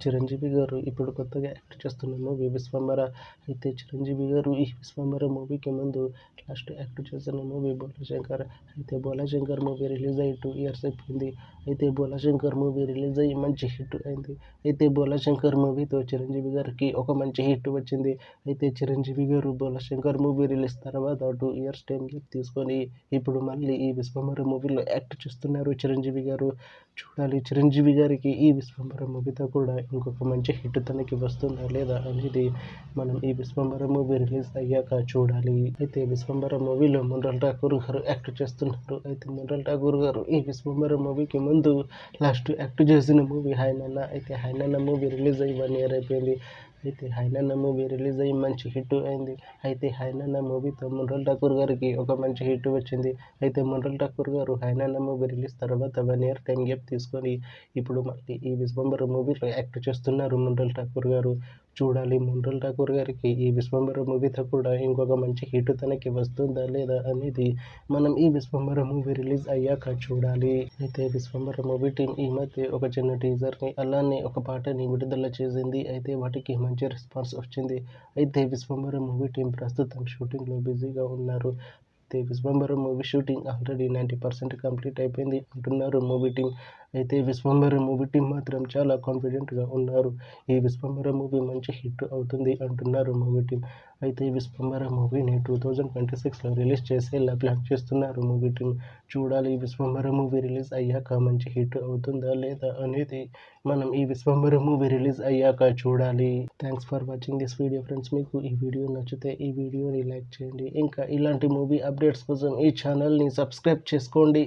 చిరంజీవి గారు ఇప్పుడు కొత్తగా యాక్ట్ చేస్తున్న మూవీ విశ్వంబర. అయితే చిరంజీవి గారు ఈ విశ్వంబర మూవీకి ముందు లాస్ట్ యాక్ట్ చేసిన మూవీ బోలాశంకర్. అయితే బోలాశంకర్ మూవీ రిలీజ్ అయ్యి 2 years అయిపోయింది. అయితే బోలాశంకర్ మూవీ రిలీజ్ అయ్యి మంచి హిట్ అయింది. అయితే బోలాశంకర్ మూవీతో చిరంజీవి గారికి ఒక మంచి హిట్ వచ్చింది. అయితే చిరంజీవి గారు బోలాశంకర్ మూవీ రిలీజ్ తర్వాత 2 years టైం గ్యాప్ తీసుకొని ఇప్పుడు మళ్ళీ ఈ విశ్వంబర మూవీలో యాక్ట్ చేస్తున్నారు చిరంజీవి గారు. చూడాలి చిరంజీవి గారికి ఈ విశ్వంబర మూవీతో కూడా ఇంకొక మంచి హిట్ తనకి వస్తుందా లేదా అనేది మనం ఈ విశ్వంబర మూవీ రిలీజ్ అయ్యాక చూడాలి. అయితే విశ్వంబర మూవీలో మొండల్ ఠాకూర్ గారు యాక్ట్ చేస్తున్నారు. అయితే మొండల్ ఠాకూర్ గారు ఈ విశ్వంబర మూవీకి ముందు లాస్ట్ యాక్ట్ చేసిన మూవీ హాయ్ నాన్న. అయితే హాయ్ నాన్న మూవీ రిలీజ్ అయ్యి 1 year అయిపోయింది. అయితే హాయ్ నాన్న మూవీ రిలీజ్ అయ్యి మంచి హిట్ అయింది. అయితే హాయ్ నాన్న మూవీతో మొండల్ ఠాకూర్ గారికి ఒక మంచి హిట్ వచ్చింది. అయితే మొండల్ ఠాకూర్ గారు హాయ్ నాన్న మూవీ రిలీజ్ తర్వాత 1 year టైం గ్యాప్ తీసుకొని ఇప్పుడు మళ్ళీ ఈ విశ్వంబర మూవీలో యాక్ట్ చేస్తున్నారు మొండల్ ఠాకూర్ గారు. చూడాలి మొండల్ ఠాకూర్ గారికి ఈ విశ్వంబర మూవీతో కూడా ఇంకొక మంచి హిట్ తనకి వస్తుందా లేదా అనేది మనం ఈ విశ్వంబర మూవీ రిలీజ్ అయ్యాక చూడాలి. అయితే విశ్వంబర మూవీ టీం ఈ మధ్య ఒక చిన్న టీజర్ని అలానే ఒక పాటని విడుదల చేసింది. అయితే వాటికి మంచి రెస్పాన్స్ వచ్చింది. అయితే విశ్వంబర మూవీ టీం ప్రస్తుతం షూటింగ్లో బిజీగా ఉన్నారు. అయితే Vishwambhara movie shooting already 90% complete అయిపోయింది అంటున్నారు మూవీ టీం. అయితే విశ్వంబర మూవీ టీం మాత్రం చాలా కాన్ఫిడెంట్గా ఉన్నారు. ఈ విశ్వంబర మూవీ మంచి హిట్ అవుతుంది అంటున్నారు మూవీ టీం. అయితే విశ్వంబర మూవీని 2026లో రిలీజ్ చేసేలా ప్లాన్ చేస్తున్నారు మూవీ టీం. చూడాలి విశ్వంబర మూవీ రిలీజ్ అయ్యాక మంచి హిట్ అవుతుందా లేదా అనేది మనం ఈ విశ్వంబర మూవీ రిలీజ్ అయ్యాక చూడాలి. Thanks for watching this video friends. మీకు ఈ వీడియో నచ్చితే ఈ వీడియోని లైక్ చేయండి. ఇంకా ఇలాంటి మూవీ అప్డేట్స్ కోసం ఈ ఛానల్ని సబ్స్క్రైబ్ చేసుకోండి.